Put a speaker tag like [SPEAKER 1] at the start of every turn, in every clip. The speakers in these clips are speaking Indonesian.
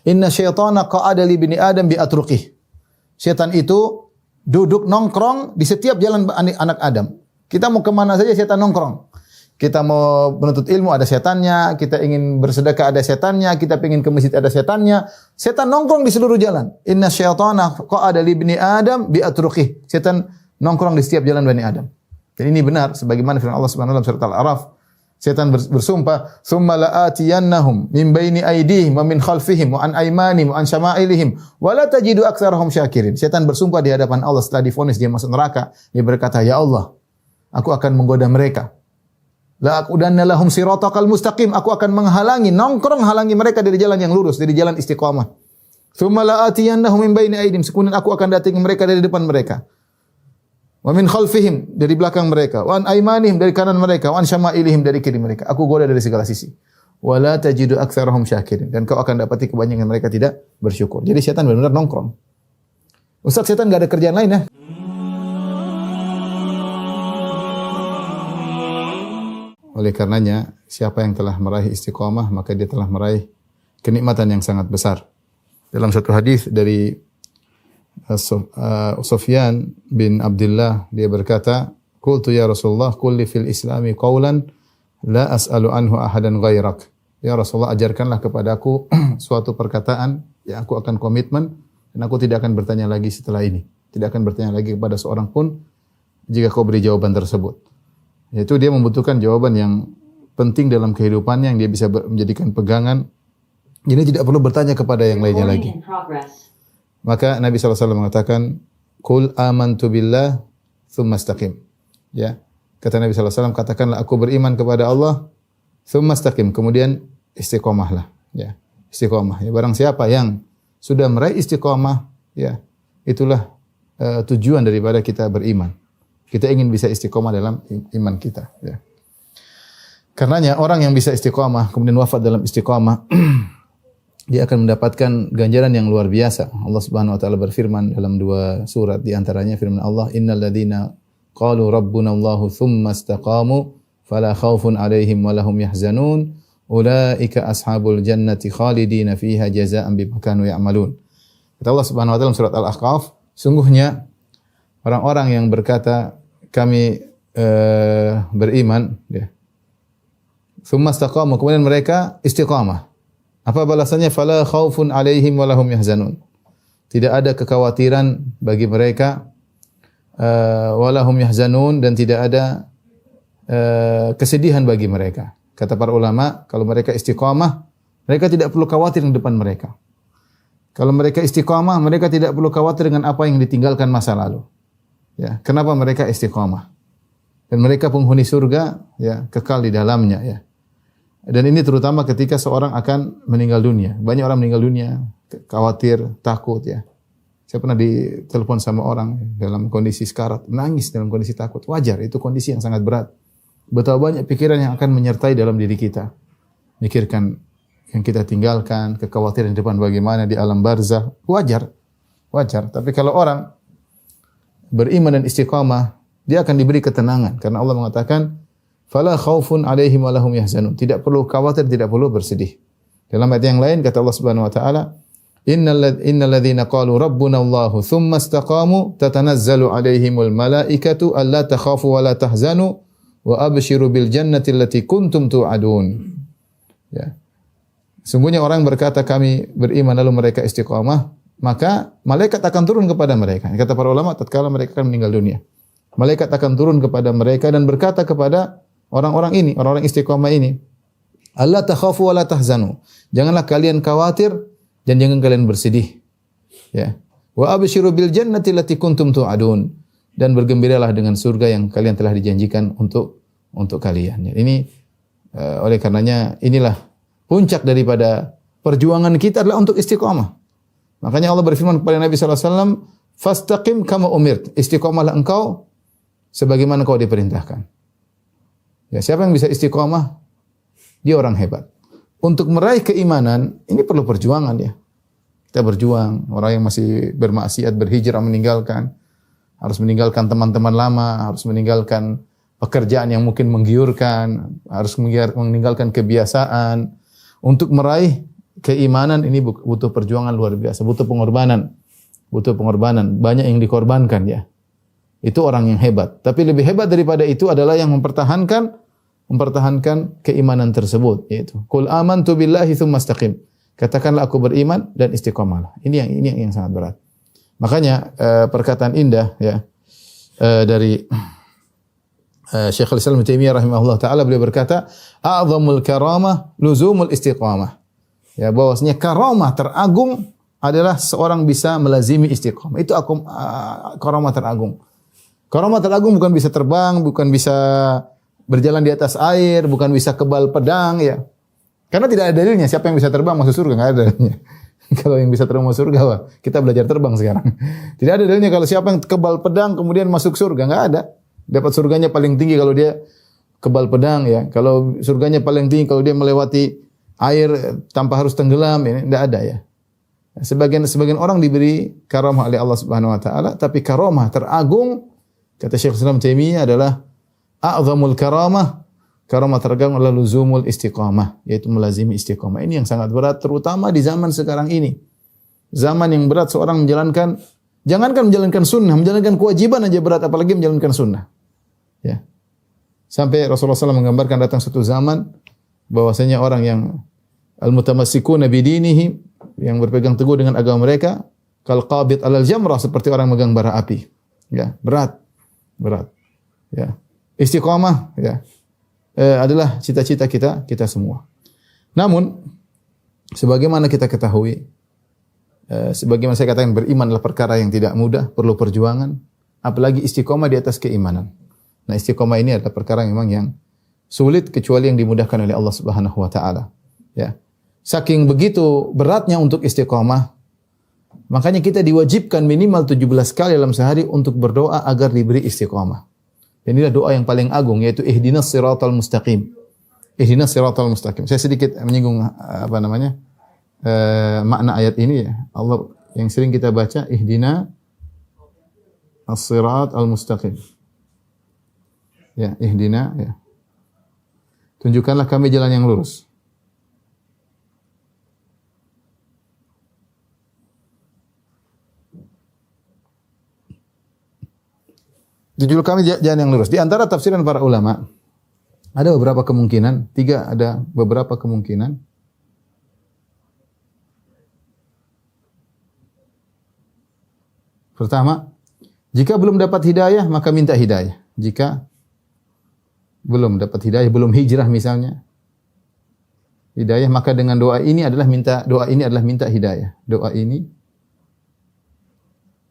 [SPEAKER 1] Inna syaitana qa'ada li bani Adam bi atruqih. Setan itu duduk nongkrong di setiap jalan anak Adam. Kita mau kemana saja setan nongkrong. Kita mau menuntut ilmu ada setannya, kita ingin bersedekah ada setannya, kita ingin ke masjid ada setannya. Setan nongkrong di seluruh jalan. Inna syaitana qa'ada li bani Adam bi atruqih. Setan nongkrong di setiap jalan Bani Adam. Dan ini benar sebagaimana firman Allah Subhanahu wa taala surat Al-A'raf. Setan bersumpah, "Tsumma la'atiyannahum min baini aydihim wa min khalfihim wa an aymanihim wa an syama'ilihim wa la tajidu aktsarahum syakirin." Setan bersumpah di hadapan Allah setelah divonis dia masuk neraka. Dia berkata, "Ya Allah, aku akan menggoda mereka. La aqudanna lahum siratal mustaqim." Aku akan menghalangi, nongkrong halangi mereka dari jalan yang lurus, dari jalan istiqamah. "Tsumma la'atiyannahum min baini aydihim." Kemudian aku akan datangi mereka dari depan mereka. Wa min khalfihim, dari belakang mereka, wa an aymanihim, dari kanan mereka, wa an syama'ilihim, dari kiri mereka. Aku goda dari segala sisi. Wa la tajidu aktsarahum syakirin, dan kau akan dapati kebanyakan mereka tidak bersyukur. Jadi setan benar-benar nongkrong. Ustaz, setan enggak ada kerjaan lain ya? Oleh karenanya, siapa yang telah meraih istiqamah, maka dia telah meraih kenikmatan yang sangat besar. Dalam satu hadis dari Sufyan bin Abdullah, dia berkata, "Qultu ya Rasulullah, qul li fil islami qawlan la as'alu anhu ahadan ghairak." Ya Rasulullah, ajarkanlah kepadaku suatu perkataan yang aku akan komitmen dan aku tidak akan bertanya lagi setelah ini. Tidak akan bertanya lagi kepada seorang pun jika kau beri jawaban tersebut. Yaitu dia membutuhkan jawaban yang penting dalam kehidupannya yang dia bisa menjadikan pegangan. Jadi tidak perlu bertanya kepada yang lainnya lagi. Maka Nabi SAW mengatakan, "Qul amantu billah, thumma istaqim." Ya. Kata Nabi SAW, katakanlah aku beriman kepada Allah, thumma istaqim. Kemudian istiqomahlah. Ya. Istiqomah. Ya. Barang siapa yang sudah meraih istiqomah, ya, itulah tujuan daripada kita beriman. Kita ingin bisa istiqomah dalam iman kita. Ya. Karenanya orang yang bisa istiqomah, kemudian wafat dalam istiqomah, dia akan mendapatkan ganjaran yang luar biasa. Allah Subhanahu wa taala berfirman dalam dua surat, di antaranya firman Allah, "Innal ladzina qalu rabbuna Allahu tsumma istaqamu fala khaufun 'alaihim wa lahum yahzanun ulaika ashabul jannati khalidina fiha jazaa'an bima kanu ya'malun." Kata Allah Subhanahu wa taala dalam surat Al-Ahqaf, sungguhnya orang-orang yang berkata kami beriman, ya. Tsumma istaqamu, kemudian mereka istiqamah. Apa balasannya? Fala khaufun 'alaihim wa lahum yahzanun. Tidak ada kekhawatiran bagi mereka, wa lahum yahzanun, dan tidak ada kesedihan bagi mereka. Kata para ulama, kalau mereka istiqamah, mereka tidak perlu khawatir di depan mereka. Kalau mereka istiqamah, mereka tidak perlu khawatir dengan apa yang ditinggalkan masa lalu. Ya, kenapa mereka istiqamah? Dan mereka penghuni surga, ya, kekal di dalamnya, ya. Dan ini terutama ketika seorang akan meninggal dunia. Banyak orang meninggal dunia, khawatir, takut, ya. Saya pernah ditelepon sama orang dalam kondisi sekarat, menangis dalam kondisi takut. Wajar, itu kondisi yang sangat berat. Betapa banyak pikiran yang akan menyertai dalam diri kita. Mikirkan yang kita tinggalkan, kekhawatiran di depan bagaimana di alam barzah. Wajar, wajar. Tapi kalau orang beriman dan istiqamah, dia akan diberi ketenangan. Karena Allah mengatakan, "Fala khaufun 'alaihim wa lahum yahzanun." Tidak perlu khawatir, tidak perlu bersedih. Dalam ayat yang lain kata Allah Subhanahu wa taala, "Innal ladzina qalu rabbuna Allahu tsumma istaqamu tatanazzalu 'alaihimul malaikatu alla takhafu wa la tahzanu wa abshiru bil jannati allati kuntum tu'adun." Ya. Sungguhnya orang berkata kami beriman lalu mereka istiqamah, maka malaikat akan turun kepada mereka. Kata para ulama, tatkala mereka akan meninggal dunia, malaikat akan turun kepada mereka dan berkata kepada orang-orang ini, orang-orang istiqamah ini, "Allah takhafu wa la tahzanu." Janganlah kalian khawatir dan jangan kalian bersedih. Ya. Wa abshiru bil jannati allati kuntum tu'adun. Dan bergembiralah dengan surga yang kalian telah dijanjikan untuk kalian. Ya. Ini oleh karenanya inilah puncak daripada perjuangan kita adalah untuk istiqamah. Makanya Allah berfirman kepada Nabi sallallahu alaihi wasallam, "Fastaqim kama umirt." Istiqamahlah engkau sebagaimana kau diperintahkan. Ya, siapa yang bisa istiqamah? Dia orang hebat. Untuk meraih keimanan, ini perlu perjuangan, ya. Kita berjuang. Orang yang masih bermaksiat, berhijrah, harus meninggalkan teman-teman lama, harus meninggalkan pekerjaan yang mungkin menggiurkan, harus meninggalkan kebiasaan untuk meraih keimanan ini butuh perjuangan luar biasa, butuh pengorbanan. Butuh pengorbanan, banyak yang dikorbankan ya. Itu orang yang hebat. Tapi lebih hebat daripada itu adalah yang mempertahankan keimanan tersebut, yaitu qul amantu billahi tsumma istaqim. Katakanlah aku beriman dan istiqomahlah. Ini yang sangat berat. Makanya perkataan indah ya dari Syekhul Islam Ibnu Taimiyah rahimahullah taala, beliau berkata, "A'zamul karamah luzumul istiqamah." Ya, bahwasanya karamah teragung adalah seorang bisa melazimi istiqamah. Itu karamah teragung. Karamah teragung bukan bisa terbang, bukan bisa berjalan di atas air, bukan bisa kebal pedang ya. Karena tidak ada dalilnya siapa yang bisa terbang masuk surga, enggak ada dalilnya. Kalau yang bisa terbang masuk surga, wah, kita belajar terbang sekarang. Tidak ada dalilnya kalau siapa yang kebal pedang kemudian masuk surga, enggak ada. Dapat surganya paling tinggi kalau dia kebal pedang ya. Kalau surganya paling tinggi kalau dia melewati air tanpa harus tenggelam, ini enggak ada ya. Sebagian orang diberi karamah oleh Allah Subhanahu wa taala, tapi karamah teragung kata Syekh Islam Taimiyah adalah a'zamul karamah teragung adalah luzumul istiqamah, yaitu melazimi istiqamah. Ini yang sangat berat terutama di zaman sekarang ini. Zaman yang berat seorang jangankan menjalankan sunnah, menjalankan kewajiban aja berat, apalagi menjalankan sunnah. Ya. Sampai Rasulullah SAW menggambarkan datang satu zaman bahwasanya orang yang al-mutamassikuna bidinihim, yang berpegang teguh dengan agama mereka, kal qabid alal jamrah, seperti orang megang bara api. Ya, berat. Ya. Istiqamah ya adalah cita-cita kita semua. Namun sebagaimana kita ketahui, sebagaimana saya katakan, beriman adalah perkara yang tidak mudah, perlu perjuangan, apalagi istiqamah di atas keimanan. Nah, istiqamah ini adalah perkara memang yang sulit kecuali yang dimudahkan oleh Allah Subhanahu wa taala. Ya. Saking begitu beratnya untuk istiqamah, makanya kita diwajibkan minimal 17 kali dalam sehari untuk berdoa agar diberi istiqamah. Dan inilah doa yang paling agung, yaitu ihdinas siratal mustaqim. Ihdinas siratal mustaqim. Saya sedikit menyinggung makna ayat ini ya. Allah yang sering kita baca, ihdina as-sirat al-mustaqim. Ya, ihdina ya. Tunjukkanlah kami jalan yang lurus. Tunjukkan kami jalan yang lurus. Di antara tafsiran para ulama, ada beberapa kemungkinan, ada beberapa kemungkinan. Pertama, jika belum dapat hidayah, maka minta hidayah. Jika belum dapat hidayah, belum hijrah misalnya, hidayah, maka dengan doa ini adalah minta hidayah. Doa ini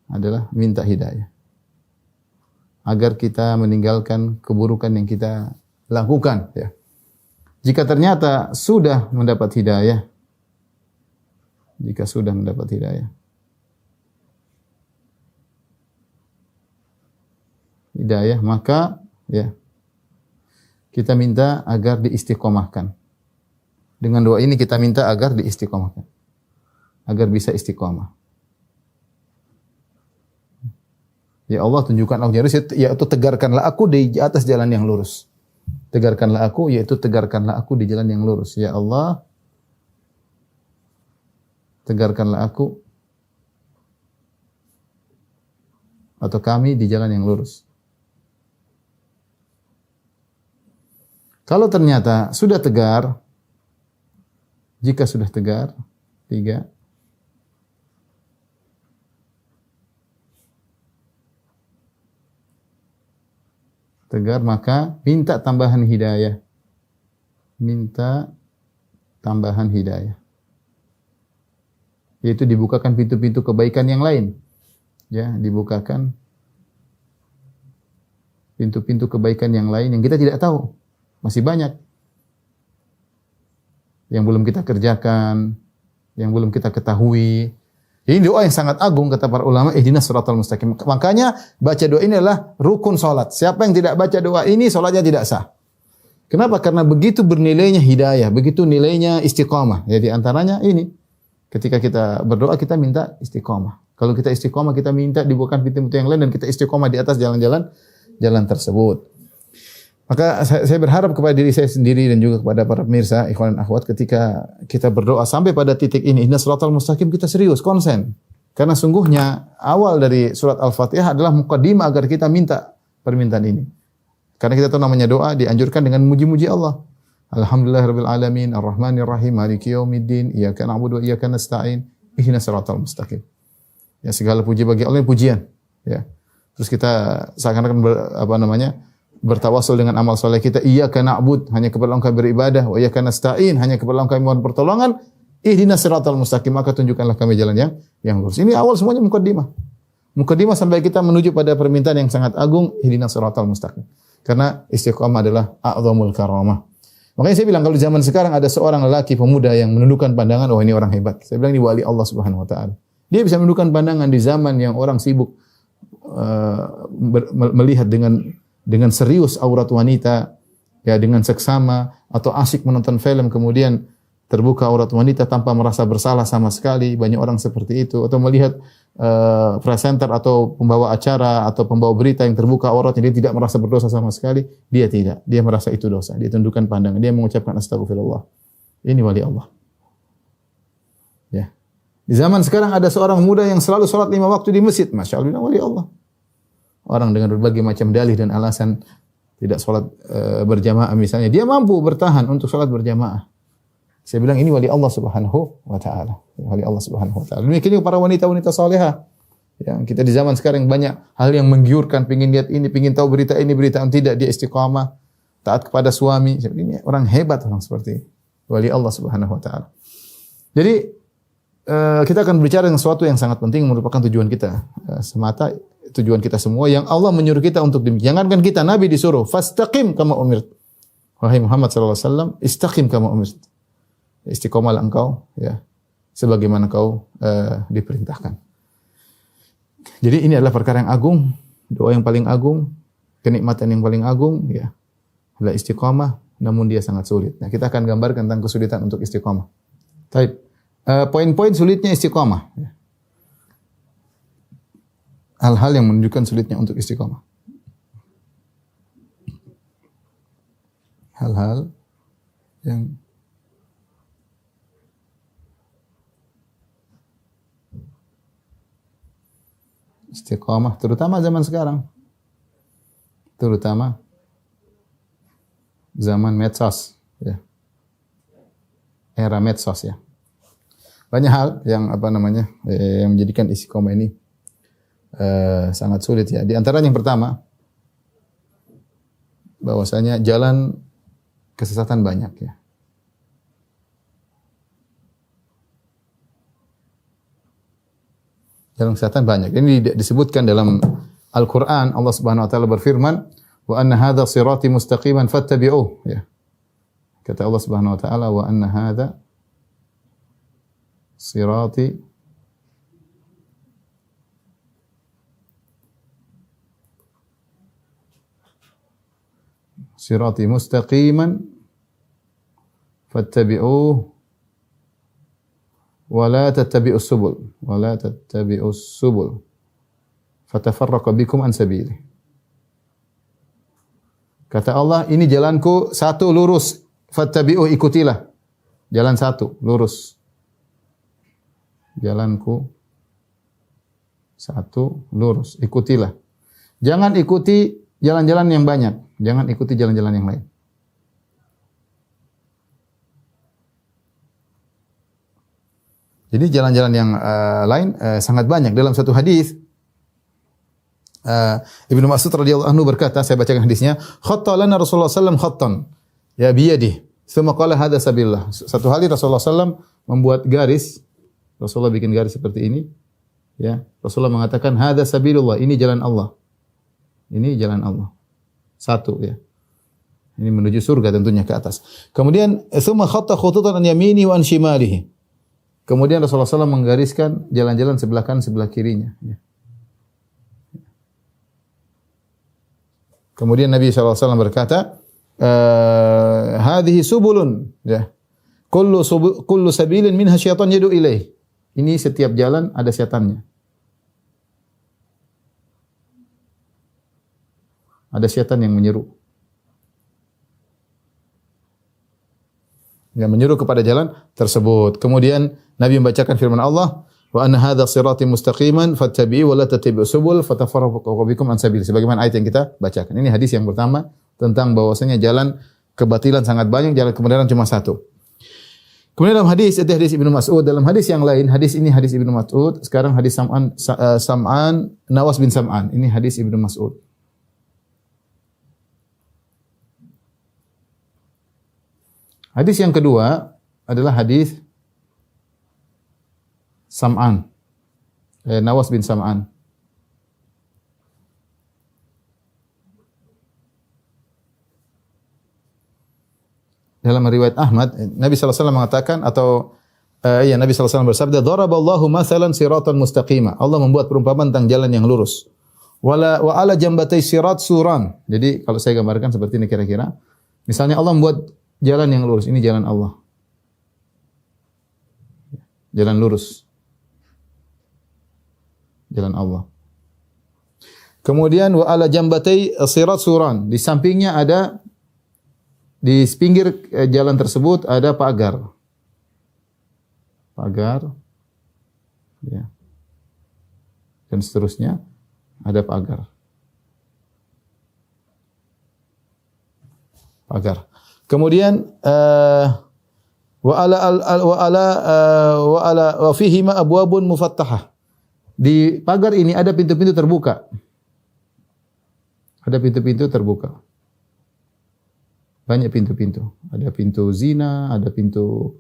[SPEAKER 1] adalah minta hidayah, agar kita meninggalkan keburukan yang kita lakukan ya. Jika ternyata sudah mendapat hidayah, maka ya kita minta agar diistiqomahkan. Dengan doa ini kita minta agar diistiqomahkan, agar bisa istiqomah. Ya Allah, tunjukkan aku jalan lurus, yaitu tegarkanlah aku di atas jalan yang lurus. Tegarkanlah aku, yaitu tegarkanlah aku di jalan yang lurus. Ya Allah, tegarkanlah aku atau kami di jalan yang lurus. Kalau ternyata sudah tegar, jika sudah tegar, 3, tegar, maka minta tambahan hidayah. Minta tambahan hidayah. Yaitu dibukakan pintu-pintu kebaikan yang lain. Ya, dibukakan pintu-pintu kebaikan yang lain yang kita tidak tahu. Masih banyak yang belum kita kerjakan, yang belum kita ketahui. Ini doa yang sangat agung kata para ulama, ihdinas siratal mustaqim. Makanya baca doa ini adalah rukun salat. Siapa yang tidak baca doa ini salatnya tidak sah. Kenapa? Karena begitu bernilainya hidayah, begitu nilainya istiqamah. Ya, di antaranya ini. Ketika kita berdoa kita minta istiqamah. Kalau kita istiqamah kita minta dibukakan pintu-pintu yang lain dan kita istiqamah di atas jalan-jalan tersebut. Maka saya berharap kepada diri saya sendiri dan juga kepada para pemirsa, ikhwan dan akhwat, ketika kita berdoa sampai pada titik ini, ihdinas siratal mustaqim, kita serius, konsen. Karena sungguhnya awal dari surat Al-Fatihah adalah muqaddimah agar kita minta permintaan ini. Karena kita tahu namanya doa dianjurkan dengan muji-muji Allah. Alhamdulillahirabbil alamin, arrahmanir rahim, maliki yaumiddin, iyyaka na'budu wa iyyaka nasta'in, ihdinas siratal mustaqim. Ya, segala puji bagi Allah, pujian, ya. Terus kita seakan-akan bertawasul dengan amal soleh kita, iyyaka na'bud, hanya kepada Engkau beribadah, wa iyyaka nasta'in, hanya kepada Engkau mohon pertolongan, ihdinas siratal mustaqim, maka tunjukkanlah kami jalan yang lurus. Ini awal semuanya mukaddimah. Mukaddimah sampai kita menuju pada permintaan yang sangat agung, ihdinas siratal mustaqim. Karena istiqamah adalah a'zamul karamah. Makanya saya bilang kalau di zaman sekarang ada seorang lelaki pemuda yang menundukkan pandangan, oh ini orang hebat. Saya bilang ini wali Allah Subhanahu wa taala. Dia bisa menundukkan pandangan di zaman yang orang sibuk melihat dengan serius aurat wanita, ya, dengan seksama, atau asyik menonton film kemudian terbuka aurat wanita tanpa merasa bersalah sama sekali. Banyak orang seperti itu. Atau melihat presenter atau pembawa acara atau pembawa berita yang terbuka auratnya, dia tidak merasa berdosa sama sekali. Dia tidak. Dia merasa itu dosa. Dia tundukkan pandangan. Dia mengucapkan astagfirullah. Ini wali Allah. Ya. Di zaman sekarang ada seorang muda yang selalu sholat 5 waktu di masjid. Masya Allah, wali Allah. Orang dengan berbagai macam dalih dan alasan tidak sholat berjamaah misalnya, dia mampu bertahan untuk sholat berjamaah. Saya bilang ini wali Allah Subhanahu wa taala. Wali Allah Subhanahu wa taala. Demikian juga para wanita-wanita salehah. Ya, kita di zaman sekarang banyak hal yang menggiurkan, pengin lihat ini, pengin tahu berita ini, berita yang tidak, dia istiqamah, taat kepada suami. Ini orang hebat, orang seperti wali Allah Subhanahu wa taala. Jadi kita akan berbicara tentang sesuatu yang sangat penting, merupakan tujuan kita semata, tujuan kita semua yang Allah menyuruh kita untuk demikian. Jangankan kita, Nabi disuruh fastaqim kama umirt. Wahai Muhammad sallallahu alaihi wasallam, istaqim kama umirt. Istiqomalah engkau, ya, sebagaimana kau diperintahkan. Jadi ini adalah perkara yang agung, doa yang paling agung, kenikmatan yang paling agung, ya, adalah istiqomah, namun dia sangat sulit. Nah, kita akan gambarkan tentang kesulitan untuk istiqomah. Baik, poin-poin sulitnya istiqomah. Ya. Hal-hal yang menunjukkan sulitnya untuk istiqomah. Hal-hal yang istiqamah, terutama zaman sekarang. Terutama zaman medsos, ya. Era medsos, ya. Banyak hal yang yang menjadikan istiqamah ini sangat sulit, ya. Di antara yang pertama, bahwasanya jalan kesesatan banyak, ya. Jalan kesesatan banyak. Ini disebutkan dalam Al-Quran. Allah Subhanahu Wa Taala berfirman, wa anna hadha sirati mustaqiman fattabi'uh. Ya. Kata Allah Subhanahu Wa Taala, wa anna hadha sirati mustaqiman fattabi'uh. Wala tattabi'us subul fatafarraqa bikum an sabili. Kata Allah, ini jalanku satu lurus, fattabi'u, ikutilah. Jalan satu lurus. Jalanku satu lurus, ikutilah. Jangan ikuti jalan-jalan yang banyak, jangan ikuti jalan-jalan yang lain. Jadi jalan-jalan yang lain sangat banyak. Dalam satu hadis Ibnu Mas'ud radhiyallahu anhu berkata, saya bacakan hadisnya, khatta lana Rasulullah sallallahu alaihi wasallam khattan ya biyadihi, tsumma qala hadza sabillah. Satu hari Rasulullah sallallahu membuat garis, Rasulullah bikin garis seperti ini, ya. Rasulullah mengatakan hadza sabilullah, ini jalan Allah. Ini jalan Allah. Satu, ya. Ini menuju surga tentunya ke atas. Kemudian tsumma khatta khututan an yamini wa an shimalihi. Kemudian Rasulullah SAW menggariskan jalan-jalan sebelah kanan, sebelah kirinya. Kemudian Nabi SAW berkata, hadhihi subulun, ya. Kullu sabilin minha syaitan yadu ilaih. Ini setiap jalan ada syaitannya. Ada syaitan yang menyeru. yang menyuruh kepada jalan tersebut. Kemudian Nabi membacakan firman Allah, wa anna hadza sirati mustaqiman fattabi'u wa la tattabi'us subul fatafarraqu bikum an sabil. Sebagaimana ayat yang kita bacakan. Ini hadis yang pertama tentang bahwasanya jalan kebatilan sangat banyak, jalan kebenaran cuma satu. Kemudian dalam hadis, itu hadis Ibnu Mas'ud, dalam hadis yang lain, hadis ini hadis Ibnu Mas'ud, sekarang hadis Sam'an Nawas bin Sam'an. Ini hadis Ibnu Mas'ud. Hadis yang kedua adalah hadis Sam'an, Nawas bin Sam'an. Dalam riwayat Ahmad, Nabi SAW mengatakan Nabi SAW bersabda, "Daraballahu mathalan siratan mustaqima." Allah membuat perumpamaan tentang jalan yang lurus. Wa ala jambatai sirat suran. Jadi kalau saya gambarkan seperti ini kira-kira. Misalnya Allah membuat jalan yang lurus, ini jalan Allah. Jalan lurus. Jalan Allah. Kemudian wa ala jambatai sirat suran. Di sampingnya ada, di pinggir jalan tersebut ada pagar. Pagar. Ya. Dan seterusnya ada pagar. Pagar. Kemudian wa fihi ma abwabun mufattahah. Di pagar ini ada pintu-pintu terbuka. Ada pintu-pintu terbuka. Banyak pintu-pintu. Ada pintu zina, ada pintu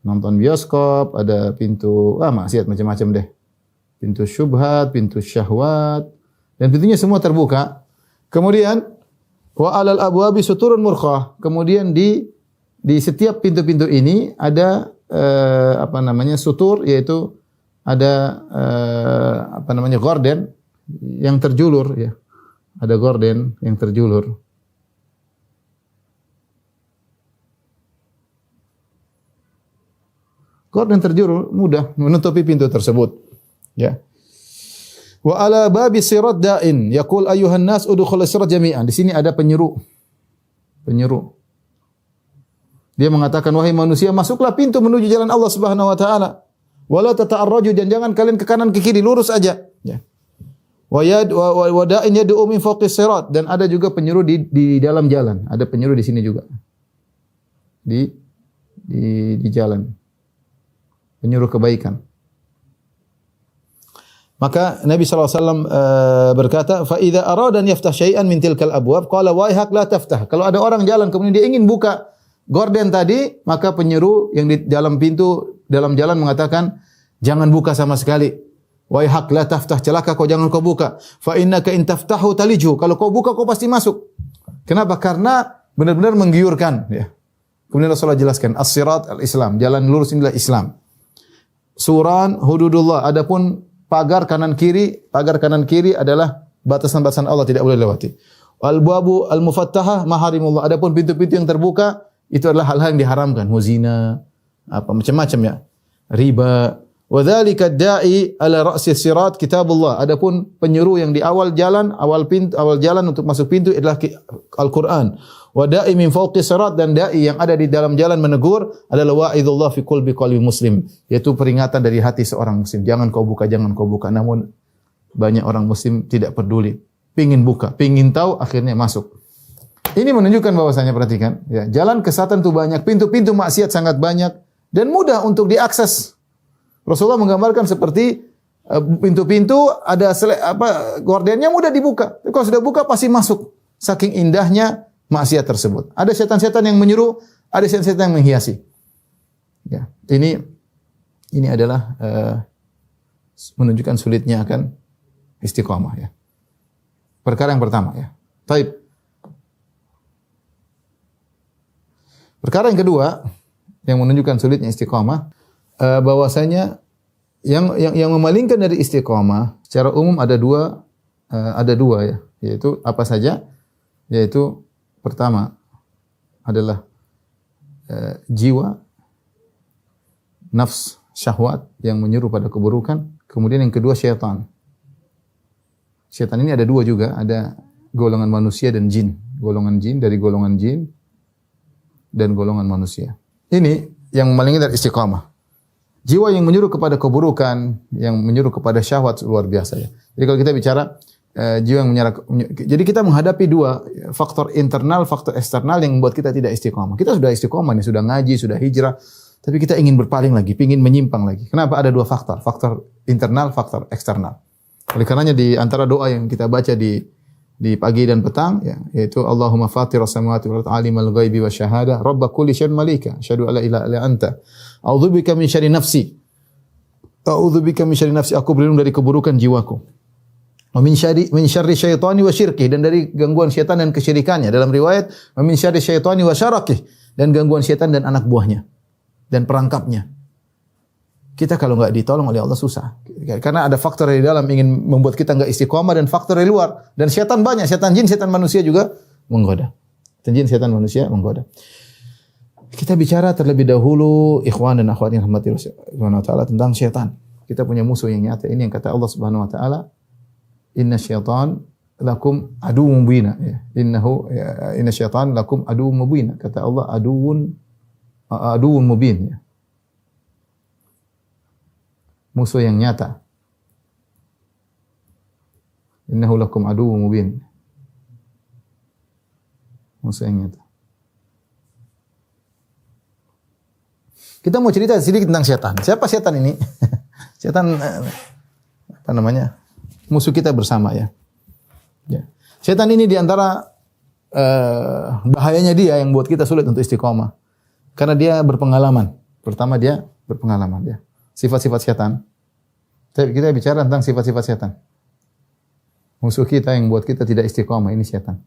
[SPEAKER 1] nonton bioskop, ada pintu maksiat macam-macam deh. Pintu syubhat, pintu syahwat, dan pintunya semua terbuka. Kemudian wa alal abwabi suturun murkhah. Kemudian di setiap pintu-pintu ini ada sutur, yaitu ada gorden yang terjulur ya. Ada gorden yang terjulur. Gorden terjulur mudah menutupi pintu tersebut. Ya. Wa ala babi sirat da'in yaqul ayyuhan nas udkhulus sirat jami'an. Di sini ada penyeru. Penyeru. Dia mengatakan, wahai manusia, masuklah pintu menuju jalan Allah Subhanahu wa taala. Wala tata'arraju, dan jangan kalian ke kanan ke kiri, lurus aja. Ya. Wa da'in yad'u min fawqis sirat, dan ada juga penyeru di dalam jalan. Ada penyeru di sini juga. Di jalan. Menyuruh kebaikan. Maka Nabi SAW berkata, fa idza arada an yaftah syai'an min tilkal abwab qala waihak la taftah. Kalau ada orang jalan kemudian dia ingin buka gorden tadi, maka penyeru yang di dalam pintu dalam jalan mengatakan, jangan buka sama sekali. Waihak la taftah, celaka kau, jangan kau buka. Fa innaka in taftahu taliju. Kalau kau buka kau pasti masuk. Kenapa? Karena benar-benar menggiurkan ya. Kemudian Rasulullah jelaskan, as-sirat al-Islam, jalan lurus inilah Islam. Suran hududullah, adapun pagar kanan kiri adalah batasan-batasan Allah, tidak boleh lewati. Al-babu al-mufattahah maharimullah, adapun pintu-pintu yang terbuka itu adalah hal-hal yang diharamkan, zina, macam-macam ya. Riba. Wa dzalika da'i ala ra'si sirat kitabullah. Adapun penyeru yang di awal jalan untuk masuk pintu adalah Al-Qur'an. Wa da'i min fawqi sirat, dan da'i yang ada di dalam jalan menegur adalah wa'idullah fi qalbi muslim, yaitu peringatan dari hati seorang muslim. Jangan kau buka. Namun banyak orang muslim tidak peduli. Pingin buka, pingin tahu, akhirnya masuk. Ini menunjukkan bahwasanya, perhatikan, ya, jalan kesatan itu banyak, pintu-pintu maksiat sangat banyak dan mudah untuk diakses. Rasulullah menggambarkan seperti pintu-pintu ada gordennya mudah dibuka. Kalau sudah buka pasti masuk. Saking indahnya maksiat tersebut. Ada setan-setan yang menyuruh, ada setan-setan yang menghiasi. Ya, ini adalah menunjukkan sulitnya akan istiqamah ya. Perkara yang pertama ya. Taib. Perkara yang kedua yang menunjukkan sulitnya istiqamah, bahwasanya yang memalingkan dari istiqamah secara umum ada dua ya, yaitu apa saja? Yaitu pertama adalah jiwa, nafs, syahwat yang menyuruh pada keburukan. Kemudian yang kedua syaitan. Syaitan ini ada dua juga, ada golongan manusia dan jin. Golongan jin dari golongan jin dan golongan manusia. ini yang paling dari istiqamah. Jiwa yang menyuruh kepada keburukan, yang menyuruh kepada syahwat luar biasa ya. Jadi kalau kita bicara jiwa yang jadi kita menghadapi dua faktor internal, faktor eksternal yang membuat kita tidak istiqamah. Kita sudah istiqamah nih, sudah ngaji, sudah hijrah, tapi kita ingin berpaling lagi, ingin menyimpang lagi. Kenapa? Ada dua faktor, faktor internal, faktor eksternal. Oleh karenanya di antara doa yang kita baca di pagi dan petang ya, yaitu Allahumma fatiras samawati wal ardi alimal ghaibi wasyahada rabb kulli syai'in malika asyhadu alla ilaha illa anta a'udzubika min syarri nafsi aku berlindung dari keburukan jiwaku. Wa min syarri syaitani wa syirki, dan dari gangguan syaitan dan kesyirikannya. Dalam riwayat wa min syarri syaitani wa syarakih, dan gangguan syaitan dan anak buahnya dan perangkapnya. Kita kalau enggak ditolong oleh Allah susah. Karena ada faktor dari dalam ingin membuat kita enggak istiqomah dan faktor dari luar. Dan syaitan banyak, syaitan jin, syaitan manusia juga menggoda. Syaitan jin, syaitan manusia menggoda. Kita bicara terlebih dahulu ikhwan dan akhwat yang rahmati Allah Subhanahu wa taala tentang syaitan. Kita punya musuh yang nyata. Ini yang kata Allah Subhanahu wa taala, inna syaitan lakum aduwwun mubin. Inna syaitan lakum aduwwun mubin. Kata Allah aduwwun mubin ya. Musuh yang nyata. Innahu lakum aduwwun mubin. Musuh yang nyata. Kita mau cerita sedikit tentang setan. Siapa setan ini? Setan apa namanya? Musuh kita bersama ya. Ya. Setan ini diantara bahayanya dia yang buat kita sulit untuk istiqomah. Karena dia berpengalaman. Pertama dia berpengalaman ya. Sifat-sifat setan. Kita bicara tentang sifat-sifat setan. Musuh kita yang buat kita tidak istiqomah ini setan.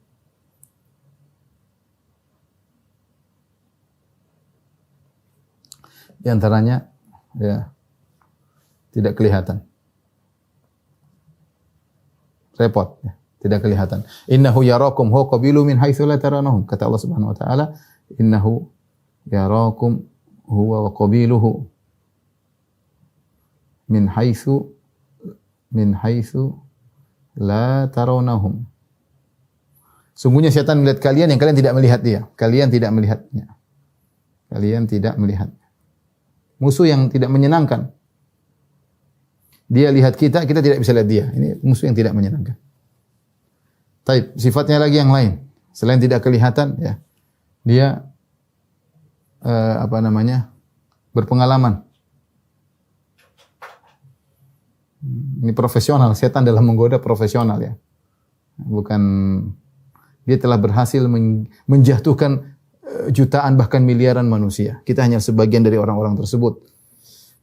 [SPEAKER 1] Di antaranya ya tidak kelihatan. Repot ya, tidak kelihatan. Innahu yarakum huwa qabilu min haitsu la taranahum. Kata Allah Subhanahu wa taala, innahu yarakum huwa wa qabiluhu min haitsu la tarawnahum. Sungguhnya setan melihat kalian yang kalian tidak melihat dia. Kalian tidak melihatnya. Kalian tidak melihatnya. Musuh yang tidak menyenangkan. Dia lihat kita, kita tidak bisa lihat dia. Ini musuh yang tidak menyenangkan. Taib, sifatnya lagi yang lain. Selain tidak kelihatan, ya, dia berpengalaman. Ini profesional, setan dalam menggoda profesional ya. Bukan, dia telah berhasil menjatuhkan jutaan bahkan miliaran manusia. Kita hanya sebagian dari orang-orang tersebut.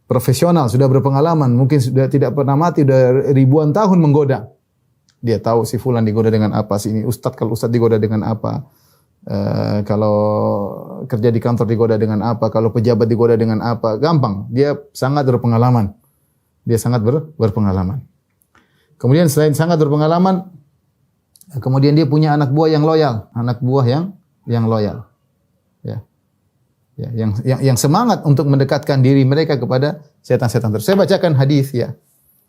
[SPEAKER 1] Profesional, sudah berpengalaman, mungkin sudah tidak pernah mati, sudah ribuan tahun menggoda. Dia tahu si fulan digoda dengan apa, si ini ustadz kalau ustadz digoda dengan apa, kalau kerja di kantor digoda dengan apa, kalau pejabat digoda dengan apa, gampang. Dia sangat berpengalaman. Dia sangat berpengalaman. Kemudian selain sangat berpengalaman, kemudian dia punya anak buah yang loyal, anak buah yang loyal. Ya. Ya, yang semangat untuk mendekatkan diri mereka kepada setan-setan tersebut. Saya bacakan hadis ya.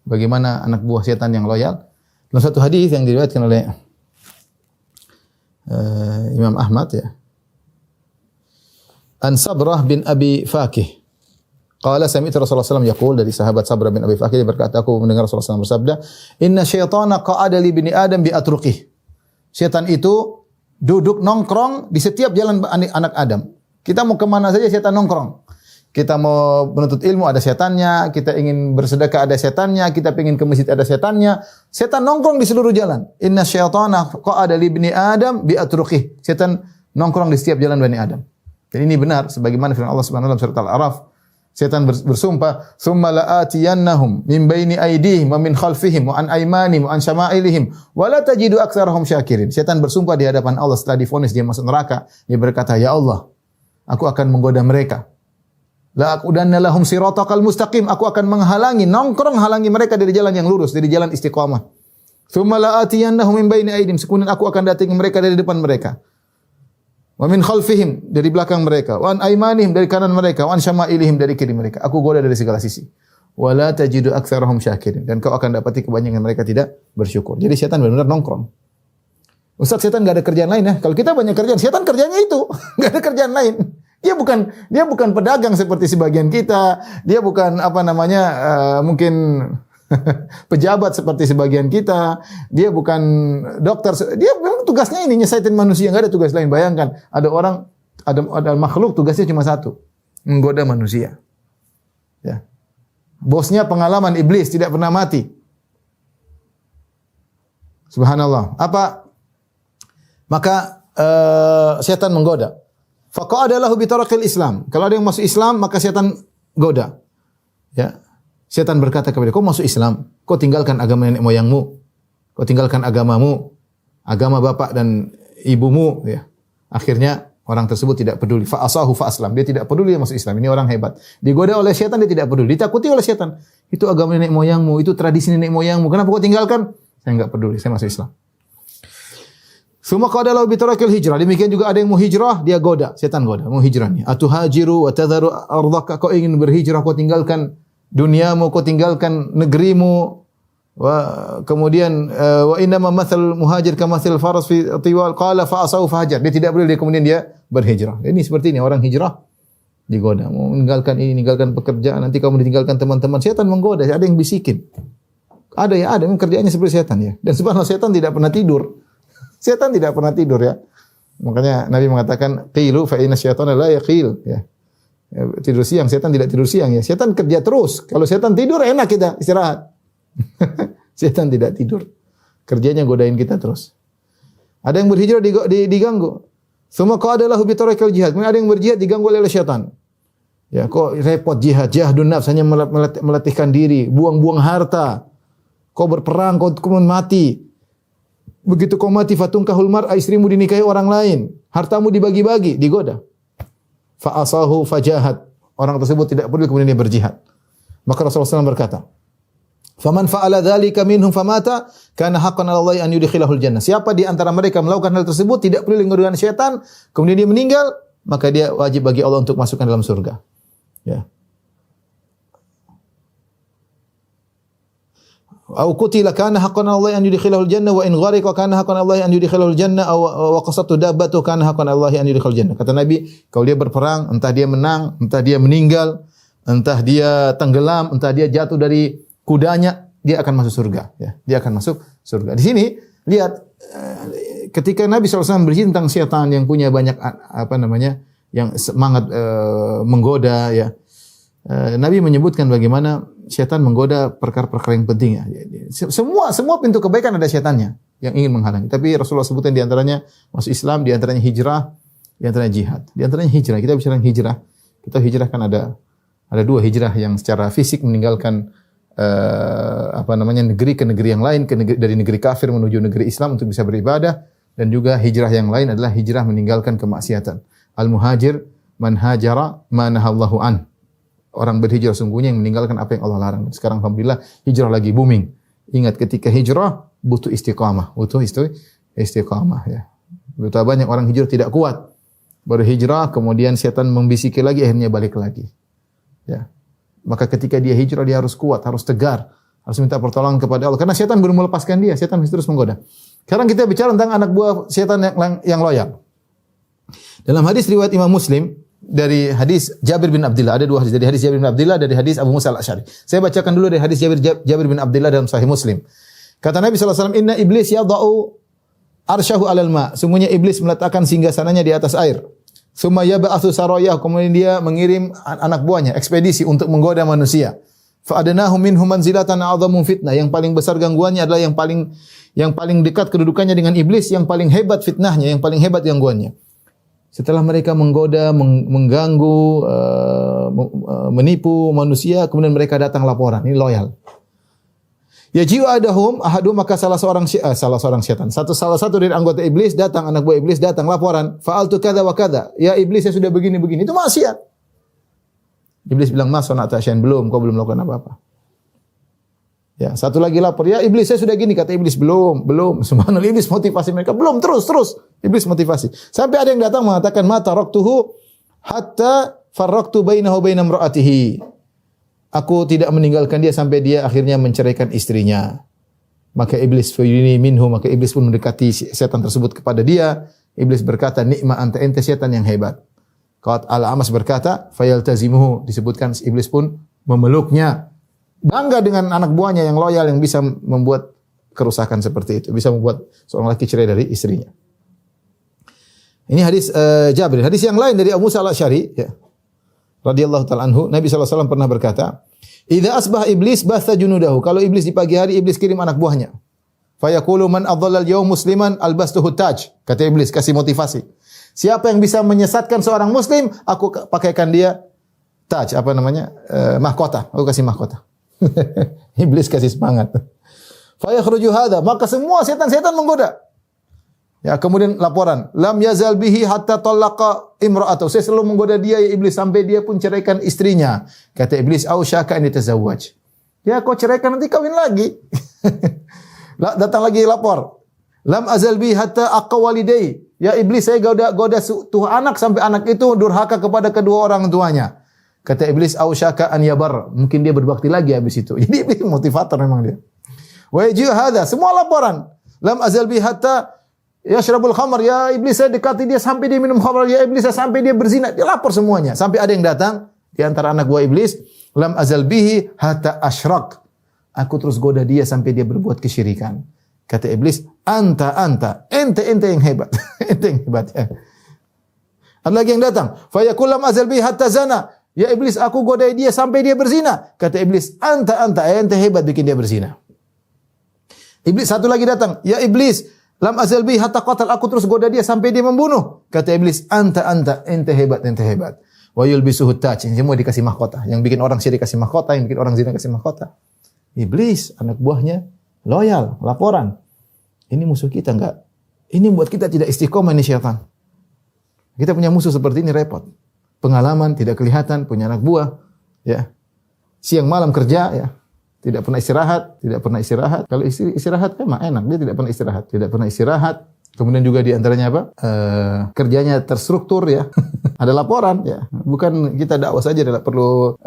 [SPEAKER 1] Bagaimana anak buah setan yang loyal. Dalam satu hadis yang diriwayatkan oleh Imam Ahmad ya. An Sabrah bin Abi Fakih. Qala sami'tu Rasulullah SAW yaqul, dari sahabat Sabrah bin Abi Fakih, dia berkata, aku mendengar Rasulullah SAW bersabda, inna syaitana qa'ada li bini Adam bi atruqih. Setan itu duduk nongkrong di setiap jalan anak Adam. Kita mau kemana saja setan nongkrong. Kita mau menuntut ilmu ada setannya, kita ingin bersedekah ada setannya, kita ingin ke masjid ada setannya. Setan nongkrong di seluruh jalan. Inna syaitana qa'ada li bini Adam bi atruqih. Setan nongkrong di setiap jalan Bani Adam. Dan ini benar sebagaimana firman Allah Subhanahu wa taala surat Al-A'raf. Setan bersumpah, "Tsumma la'atiyannahum min baini aydihim wa min khalfihim wa an aymanihim wa an syama'ilihim wa la tajidu aktsarahum syakirin." Setan bersumpah di hadapan Allah setelah divonis dia masuk neraka. Dia berkata, "Ya Allah, aku akan menggoda mereka. La aqudanna lahum siratal mustaqim." Aku akan menghalangi, nongkrong halangi mereka dari jalan yang lurus, dari jalan istiqamah. "Tsumma la'atiyannahum min baini aydihim." Kemudian aku akan datangi mereka dari depan mereka. Wa min khalfihim, dari belakang mereka, wa an aymanihim, dari kanan mereka, wa an syama'ilihim, dari kiri mereka. Aku goda dari segala sisi. Wa la tajidu aktsarahum syakirin, dan kau akan dapati kebanyakan mereka tidak bersyukur. Jadi setan benar-benar nongkrong. Ustaz, setan enggak ada kerjaan lain ya? Kalau kita banyak kerjaan, setan kerjanya itu, enggak ada kerjaan lain. Dia bukan pedagang seperti sebagian kita. Dia bukan mungkin pejabat seperti sebagian kita. Dia bukan dokter. Dia memang tugasnya ini nyesaitin manusia, enggak ada tugas lain. Bayangkan, ada makhluk tugasnya cuma satu, menggoda manusia. Ya. Bosnya pengalaman iblis, tidak pernah mati. Subhanallah. Maka setan menggoda. Faqa'ada lahu bi taraqil Islam. Kalau ada yang masuk Islam, maka setan goda. Ya. Setan berkata kepada dia, "Kau masuk Islam, kau tinggalkan agama nenek moyangmu, kau tinggalkan agamamu, agama bapak dan ibumu." Ya. Akhirnya orang tersebut tidak peduli. Fa'asahu fa'aslam. Dia tidak peduli dia masuk Islam. Ini orang hebat. Digoda oleh setan, dia tidak peduli. Ditakuti oleh setan. Itu agama nenek moyangmu, itu tradisi nenek moyangmu. Kenapa kau tinggalkan? Saya enggak peduli, saya masuk Islam. Summa qala lahu bi tarakil hijrah. Demikian juga ada yang mau hijrah, dia goda, setan goda, mau hijrah nih. Atuhajiru wa tadharu ardhaka, kau ingin berhijrah, kau tinggalkan duniamu, kau tinggalkan negerimu. Kemudian wa inna ma mathal muhajir kamathil faras fi tiwal, qala fa asaw fahajar. Dia tidak boleh, kemudian dia berhijrah. Ini seperti ini orang hijrah digoda, mau meninggalkan ini, meninggalkan pekerjaan, nanti kamu ditinggalkan teman-teman. Setan menggoda, ada yang bisikin. Ada yang kerjaannya seperti setan ya. Dan subhanallah, setan tidak pernah tidur. Setan tidak pernah tidur ya. Makanya Nabi mengatakan qilu fa inna syaitana la yaqil ya. Tidur siang, setan tidak tidur siang ya. Setan kerja terus. Kalau setan tidur enak kita istirahat. Setan tidak tidur. Kerjanya godain kita terus. Ada yang berhijrah diganggu. Summa qala lahu bi tarakil jihad. Ada yang berjihad diganggu oleh setan. Ya, kok repot jihadun nafs, hanya melatihkan diri, buang-buang harta. Kau berperang, kau kemudian mati. Begitu kau mati, fatungkahul mar'a, istrimu dinikahi orang lain, hartamu dibagi-bagi, digoda. Fa'asahu fajahat. Orang tersebut tidak peduli, kemudian dia berjihad. Maka Rasulullah SAW berkata, "Faman fa'ala dzalika minhum famata, kana haqqan 'ala Allahi an yudkhilahul jannah." Siapa di antara mereka melakukan hal tersebut, tidak peduli dengan syaitan, kemudian dia meninggal, maka dia wajib bagi Allah untuk masukkan dalam surga. Ya. Au qutila kana haqqan 'ala Allahi an yudkhilahul jannah wa in ghariqa kana haqqan 'ala Allahi an yudkhilahul jannah wa qasatu dabbatu kana haqqan 'ala Allahi an yudkhilahul jannah. Kata Nabi, kalau dia berperang, entah dia menang, entah dia meninggal, entah dia tenggelam, entah dia jatuh dari kudanya, dia akan masuk surga ya. Dia akan masuk surga. Di sini lihat ketika Nabi SAW berbicara tentang setan yang punya banyak yang semangat menggoda ya. Nabi menyebutkan bagaimana setan menggoda perkara-perkara yang penting ya. Semua pintu kebaikan ada setannya yang ingin menghalangi. Tapi Rasulullah sebutkan di antaranya masuk Islam, di antaranya hijrah, di antaranya jihad. Di antaranya hijrah. Kita bicara hijrah. Kita hijrah kan ada dua hijrah yang secara fisik meninggalkan negeri ke negeri yang lain, dari negeri kafir menuju negeri Islam untuk bisa beribadah, dan juga hijrah yang lain adalah hijrah meninggalkan kemaksiatan. Al-muhajir man hajara ma nahallahu an. Orang berhijrah sungguhnya yang meninggalkan apa yang Allah larang. Sekarang alhamdulillah hijrah lagi booming. Ingat ketika hijrah butuh istiqamah, istiqamah ya. Betapa banyak orang hijrah tidak kuat. Berhijrah kemudian setan membisiki lagi, akhirnya balik lagi. Ya. Maka ketika dia hijrah dia harus kuat, harus tegar, harus minta pertolongan kepada Allah karena setan belum melepaskan dia, setan masih terus menggoda. Sekarang kita bicara tentang anak buah setan yang loyal. Dalam hadis riwayat Imam Muslim dari hadis Jabir bin Abdullah, ada dua hadis, dari hadis Jabir bin Abdullah, dari hadis Abu Musa al-Asy'ari. Saya bacakan dulu dari hadis Jabir bin Abdullah dalam Sahih Muslim. Kata Nabi SAW, "Inna iblis yada'u arsyahu alal ma." Sungguhnya iblis meletakkan singgasananya di atas air. Tsumma yab'atsu sarayah, kemudian dia mengirim anak buahnya ekspedisi untuk menggoda manusia. Fa adnahum minhum manzilatan a'dhamu fitnah. Yang paling besar gangguannya adalah yang paling dekat kedudukannya dengan iblis, yang paling hebat fitnahnya, yang paling hebat gangguannya. Setelah mereka menggoda, mengganggu, menipu manusia, kemudian mereka datang laporan. Ini loyal. Yaji'u ahadum, maka salah seorang setan. Salah satu dari anggota iblis datang, anak buah iblis datang laporan. Fa'altu kadza wa kadza. Ya iblis, saya sudah begini-begini. Itu maksiat. Iblis bilang, "Mas, sonata syai'an, belum, kau belum melakukan apa-apa." Ya, satu lagi lapor, "Ya iblis, saya sudah gini." Kata iblis, belum. Subhanallah, iblis motivasi mereka, belum, terus. Iblis motivasi. Sampai ada yang datang mengatakan, "Ma taraktuhu hatta farraqtu bainahu baina imra'atihi." Aku tidak meninggalkan dia sampai dia akhirnya menceraikan istrinya. Maka iblis fayuni minhu, maka iblis pun mendekati setan tersebut kepada dia. Iblis berkata, "Ni'ma anta, ente setan yang hebat. Qat al-Amas berkata, fayaltazimuhu, disebutkan iblis pun memeluknya. Bangga dengan anak buahnya yang loyal yang bisa membuat kerusakan seperti itu, bisa membuat seorang laki cerai dari istrinya. Ini hadis Jabir. Hadis yang lain dari Abu Musa al-Asy'ari, ya, radhiyallahu ta'ala anhu, Nabi sallallahu alaihi wasallam pernah berkata, "Idza asbaha iblis batha junudahu." Kalau iblis di pagi hari, iblis kirim anak buahnya. Fa yaqulu man adhalla al-yawm musliman albastuhu taj. Kata iblis, kasih motivasi. Siapa yang bisa menyesatkan seorang muslim, aku pakaikan dia taj, apa namanya? Mahkota. Aku kasih mahkota. Iblis kasih semangat. Fa yakhruju hadza, maka semua setan-setan menggoda. Ya, kemudian laporan, lam yazal bihi hatta talaqa imra'atahu. Saya selalu menggoda dia ya iblis sampai dia pun ceraikan istrinya. Kata iblis, "Au syaka an yatazawwaj." Ya, kau ceraikan nanti kawin lagi. Datang lagi lapor. Lam azal bihi hatta aqwa walidayhi. Ya iblis, saya goda tuh anak sampai anak itu durhaka kepada kedua orang tuanya. Kata iblis, "Au syaka an yabar." Mungkin dia berbakti lagi habis itu. Jadi iblis motivator memang dia. Wa yaji hadza, semua laporan. Lam azal bihi hatta yashrabul khamr, ya iblis saya dekati dia sampai dia minum khamr, ya iblis saya sampai dia berzina. Dia lapor semuanya. Sampai ada yang datang di antara anak buah iblis, lam azal bihi hatta asyrak. Aku terus goda dia sampai dia berbuat kesyirikan. Kata iblis, ente yang hebat. Ente yang hebat. Ya. Ada lagi yang datang, fa yaqul lam azal bihi hatta zana. Ya iblis, aku goda dia sampai dia berzina. Kata iblis, ente hebat bikin dia berzina. Iblis satu lagi datang, ya iblis, lam azal bihi hatta qatal, aku terus goda dia sampai dia membunuh. Kata iblis, ente hebat. Wa yulbisuhu taj, semua dikasih mahkota. Yang bikin orang syirik kasih mahkota, yang bikin orang zina kasih mahkota. Iblis, anak buahnya loyal, laporan. Ini musuh kita enggak? Ini buat kita tidak istiqomah ini syaitan. Kita punya musuh seperti ini repot. Pengalaman tidak kelihatan, punya anak buah, ya. Siang malam kerja, ya. Tidak pernah istirahat. Kalau istirahat emang enak, dia tidak pernah istirahat. Kemudian juga di antaranya apa? Kerjanya terstruktur, ya. Ada laporan, ya. Bukan kita dakwah saja, tidak perlu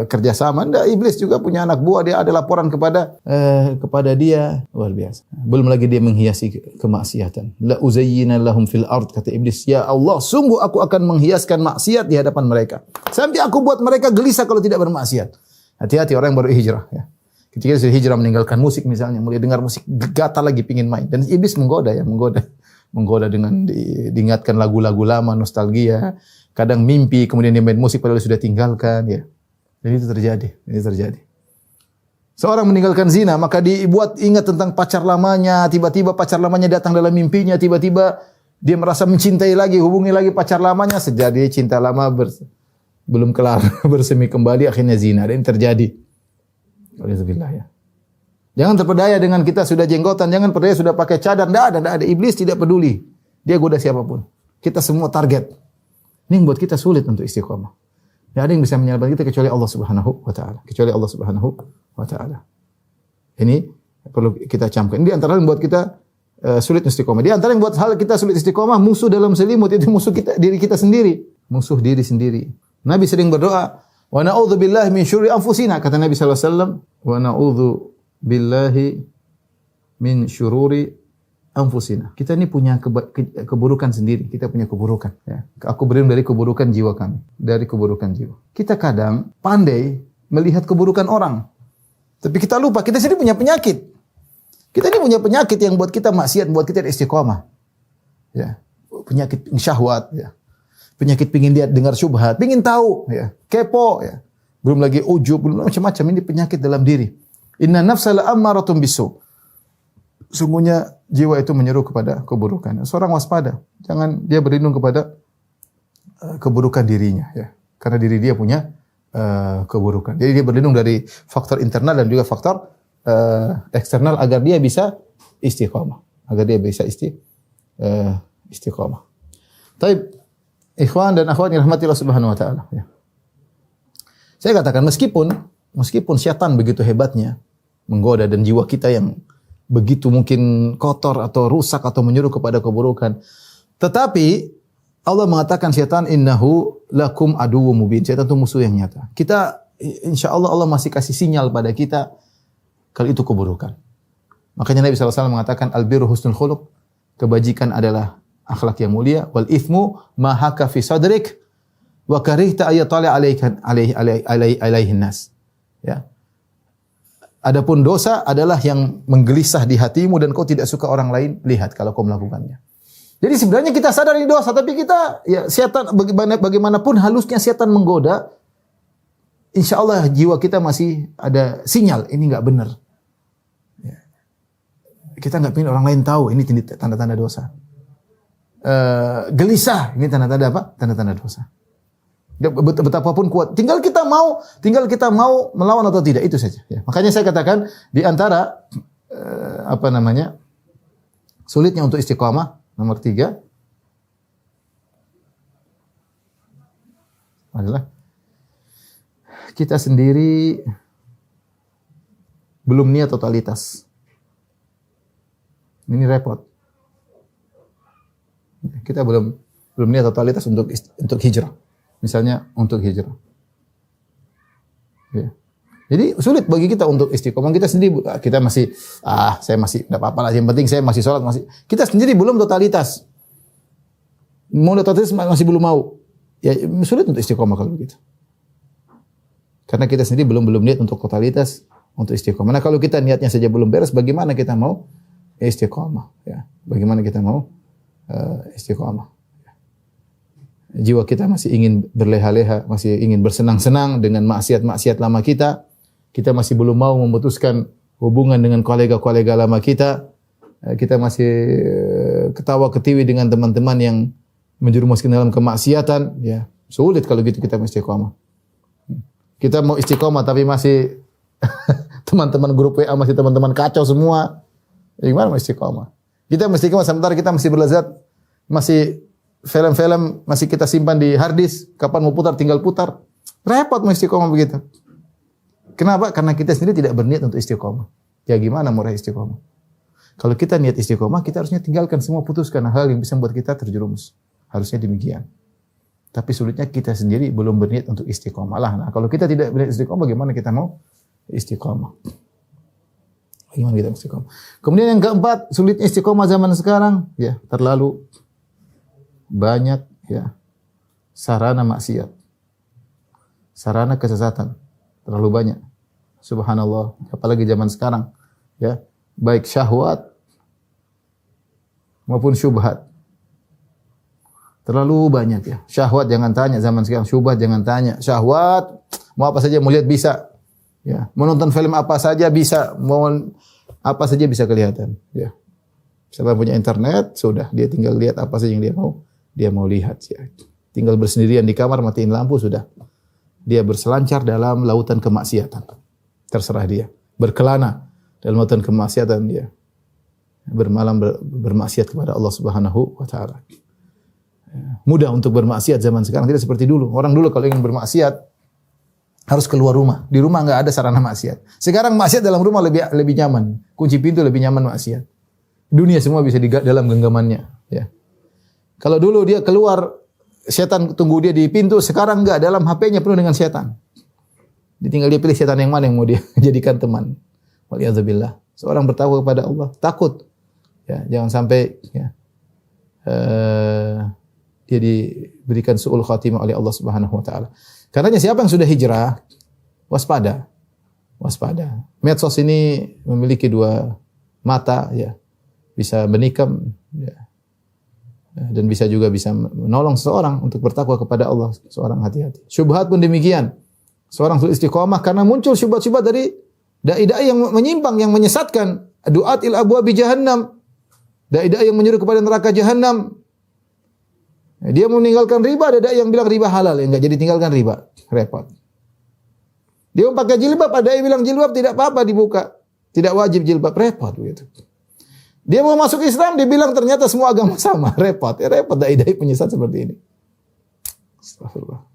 [SPEAKER 1] kerjasama. Iblis juga punya anak buah, dia ada laporan kepada dia, luar biasa. Belum lagi dia menghiasi kemaksiatan. La uzayyina lahum fil ard, kata iblis, ya Allah, sungguh aku akan menghiaskan maksiat di hadapan mereka. Sampai aku buat mereka gelisah kalau tidak bermaksiat. Hati-hati orang yang baru hijrah, ya. Ketika dia hijrah meninggalkan musik misalnya, mulai dengar musik, gatal lagi pingin main. Dan iblis menggoda dengan diingatkan lagu-lagu lama, nostalgia. Kadang mimpi, kemudian dia main musik padahal sudah tinggalkan, ya. Dan itu terjadi. Seorang meninggalkan zina, maka dibuat ingat tentang pacar lamanya. Tiba-tiba pacar lamanya datang dalam mimpinya. Tiba-tiba dia merasa mencintai lagi, hubungi lagi pacar lamanya. Sejadi cinta lama belum kelar, bersemi kembali, akhirnya zina. Dan ini terjadi. Alhamdulillah, ya. Jangan terpedaya dengan kita sudah jenggotan, jangan perdaya sudah pakai cadar, tidak ada. Iblis tidak peduli. Dia goda siapapun. Kita semua target. Ini yang buat kita sulit untuk istiqomah. Tidak ada yang bisa menyelamatkan kita kecuali Allah Subhanahu wa taala. Ini perlu kita camkan. Ini di antara yang buat kita sulit istiqomah. Di antara yang buat hal kita sulit istiqomah, musuh dalam selimut, itu musuh kita, diri kita sendiri. Musuh diri sendiri. Nabi sering berdoa, wa na'udzu billahi min syurri anfusina, kata Nabi sallallahu alaihi wasallam, wa na'udzu billahi min syururi anfusina. Kita ini punya keburukan sendiri, kita punya keburukan, ya. Aku berlindung dari keburukan jiwa kami, dari keburukan jiwa. Kita kadang pandai melihat keburukan orang, tapi kita lupa kita sendiri punya penyakit. Kita ini punya penyakit yang buat kita maksiat, buat kita istiqomah. Ya, penyakit syahwat, ya. Penyakit pingin lihat, dengar syubhat, pingin tahu, ya, kepo, ya. Belum lagi ujub, belum macam-macam, ini penyakit dalam diri. Inna nafsa la'ammaratun bisu. Sungguhnya jiwa itu menyeru kepada keburukan. Seorang waspada, jangan dia berlindung kepada keburukan dirinya, ya. Karena diri dia punya keburukan. Jadi dia berlindung dari faktor internal dan juga faktor eksternal agar dia bisa istiqomah, istiqomah. Taib. Ikhwan dan akhwat yang rahmati Allah Subhanahu wa taala, ya. Saya katakan meskipun syaitan begitu hebatnya menggoda dan jiwa kita yang begitu mungkin kotor atau rusak atau menyuruh kepada keburukan, tetapi Allah mengatakan syaitan innahu lakum aduwwum mubin. Syaitan itu musuh yang nyata. Kita insyaallah Allah masih kasih sinyal pada kita kalau itu keburukan. Makanya Nabi sallallahu alaihi wasallam mengatakan albirru husnul khuluq, kebajikan adalah akhlak yang mulia, wal ithmu ma haka fi sadrik, wa karihta ayatali alaihin nas. Ya. Adapun dosa adalah yang menggelisah di hatimu dan kau tidak suka orang lain lihat kalau kau melakukannya. Jadi sebenarnya kita sadar ini dosa, tapi kita, ya setan, bagaimanapun halusnya setan menggoda, insya Allah jiwa kita masih ada sinyal, ini nggak benar. Ya. Kita nggak ingin orang lain tahu, ini tanda-tanda dosa. Gelisah, ini tanda-tanda apa? Tanda-tanda dosa. Betapapun kuat, tinggal kita mau melawan atau tidak, itu saja. Ya. Makanya saya katakan di antara sulitnya untuk istiqamah, nomor 3 adalah kita sendiri belum niat totalitas. Ini repot. Kita belum niat totalitas untuk hijrah. Misalnya untuk hijrah. Ya. Jadi sulit bagi kita untuk istiqomah. Kita sendiri, kita masih, saya masih, tidak apa-apa lah. Yang penting saya masih sholat, kita sendiri belum totalitas. Mau totalitas masih belum mau. Ya sulit untuk istiqomah kalau begitu. Karena kita sendiri belum niat untuk totalitas, untuk istiqomah. Nah kalau kita niatnya saja belum beres, bagaimana kita mau istiqomah? Ya, bagaimana kita mau istiqomah? Jiwa kita masih ingin berleha-leha, masih ingin bersenang-senang dengan maksiat-maksiat lama kita. Kita masih belum mau memutuskan hubungan dengan kolega-kolega lama kita. Kita masih ketawa ketiwi dengan teman-teman yang menjerumuskan dalam kemaksiatan. Ya, sulit kalau gitu kita mau istiqomah. Kita mau istiqomah tapi masih teman-teman grup WA masih teman-teman kacau semua. Gimana mau istiqomah? Kita mesti istiqomah sementara kita masih berlezat, masih film-film masih kita simpan di hard disk, kapan mau putar tinggal putar. Repot mau istiqomah begitu. Kenapa? Karena kita sendiri tidak berniat untuk istiqomah. Ya gimana mau istiqomah? Kalau kita niat istiqomah, kita harusnya tinggalkan semua, putuskan hal yang bisa membuat kita terjerumus. Harusnya demikian. Tapi sulitnya kita sendiri belum berniat untuk istiqomah lah. Nah, kalau kita tidak berniat istiqomah, bagaimana kita mau istiqomah? Bagaimana kita istiqomah? Kemudian yang keempat, sulitnya istiqomah zaman sekarang, ya terlalu banyak ya sarana maksiat, sarana kesesatan terlalu banyak. Subhanallah, apalagi zaman sekarang, ya baik syahwat maupun syubhat terlalu banyak ya. Syahwat jangan tanya zaman sekarang, syubhat jangan tanya. Syahwat mau apa saja mau lihat bisa, ya mau nonton film apa saja bisa, mau apa saja bisa kelihatan. Ya, siapa punya internet sudah dia tinggal lihat apa saja yang dia mau lihat. Ya. Tinggal bersendirian di kamar, matiin lampu sudah. Dia berselancar dalam lautan kemaksiatan. Terserah dia. Berkelana dalam lautan kemaksiatan dia. Bermalam bermaksiat kepada Allah Subhanahu wa taala. Mudah untuk bermaksiat zaman sekarang, tidak seperti dulu. Orang dulu kalau ingin bermaksiat harus keluar rumah. Di rumah enggak ada sarana maksiat. Sekarang maksiat dalam rumah lebih nyaman. Kunci pintu lebih nyaman maksiat. Dunia semua bisa di dalam genggamannya, ya. Kalau dulu dia keluar, setan tunggu dia di pintu, sekarang enggak, dalam HP-nya penuh dengan setan. Tinggal dia pilih setan yang mana yang mau dia jadikan teman. Waliyadzubillah. Seorang bertakwa kepada Allah, takut. Ya, jangan sampai ya, dia diberikan su'ul khatimah oleh Allah Subhanahu wa taala. Karenanya siapa yang sudah hijrah, waspada. Waspada. Medsos ini memiliki dua mata, ya. Bisa menikam, ya. Dan bisa menolong seseorang untuk bertakwa kepada Allah. Seorang hati-hati. Syubhat pun demikian. Seorang sulit istiqomah karena muncul syubhat-syubhat dari dai-dai yang menyimpang, yang menyesatkan. Du'at il abwabi jahannam. Dai-dai yang menyuruh kepada neraka jahannam. Dia meninggalkan riba, ada dai yang bilang riba halal. Enggak, jadi tinggalkan riba. Repot. Dia pakai jilbab, ada dai bilang jilbab tidak apa-apa dibuka. Tidak wajib jilbab. Repot begitu. Dia mau masuk Islam, dia bilang ternyata semua agama sama. Repot. Ya repot dai-dai penyesat seperti ini. Astagfirullah.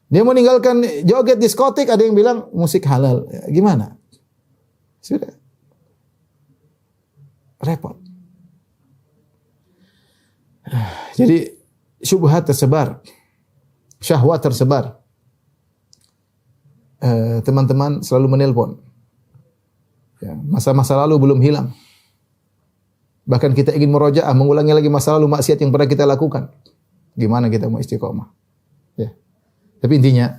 [SPEAKER 1] Dia meninggalkan joget diskotik, ada yang bilang musik halal. Ya, gimana? Sudah. Repot. Jadi syubhat tersebar. Syahwat tersebar. Teman-teman selalu menelpon. Ya, masa-masa lalu belum hilang. Bahkan kita ingin murojaah, mengulangi lagi masa lalu maksiat yang pernah kita lakukan. Gimana kita mau istiqomah? Tapi intinya,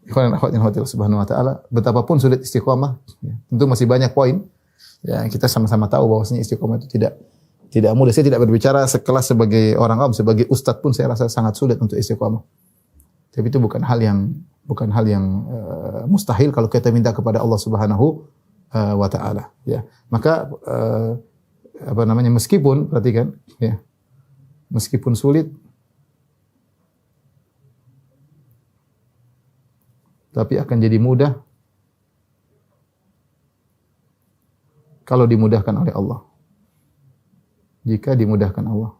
[SPEAKER 1] ikhwan dan akhwat yang dirahmati Allah Subhanahu wa taala, betapapun sulit istiqomah, ya, tentu masih banyak poin. Ya, kita sama-sama tahu bahwasanya istiqomah itu tidak mudah. Saya tidak berbicara sekelas sebagai orang awam, sebagai ustadz pun saya rasa sangat sulit untuk istiqomah. Tapi itu bukan hal yang mustahil kalau kita minta kepada Allah Subhanahu wa taala, ya. Maka meskipun perhatikan, ya. Meskipun sulit tapi akan jadi mudah kalau dimudahkan oleh Allah. Jika dimudahkan Allah.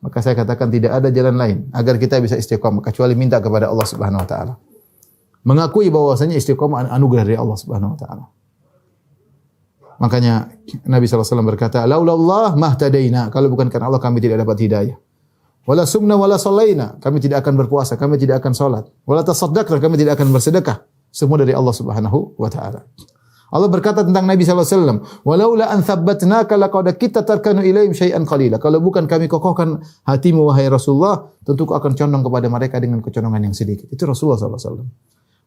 [SPEAKER 1] Maka saya katakan tidak ada jalan lain agar kita bisa istiqomah kecuali minta kepada Allah Subhanahu wa taala. Mengakui bahwasanya istiqomah anugerah dari Allah Subhanahu wa taala. Makanya Nabi SAW berkata, "Laulallah mahtadaina." Kalau bukan karena Allah kami tidak dapat hidayah. Wala sumna wala sallaina, kami tidak akan berpuasa, kami tidak akan salat. Wala tasaddaqna, kami tidak akan bersedekah. Semua dari Allah Subhanahu wa taala. Allah berkata tentang Nabi SAW, "Walaula an thabbatnaka laqad kita tarkanu ilaihim syai'an qalila." Kalau bukan kami kokohkan hatimu wahai Rasulullah, tentu kau akan condong kepada mereka dengan kecondongan yang sedikit. Itu Rasulullah SAW.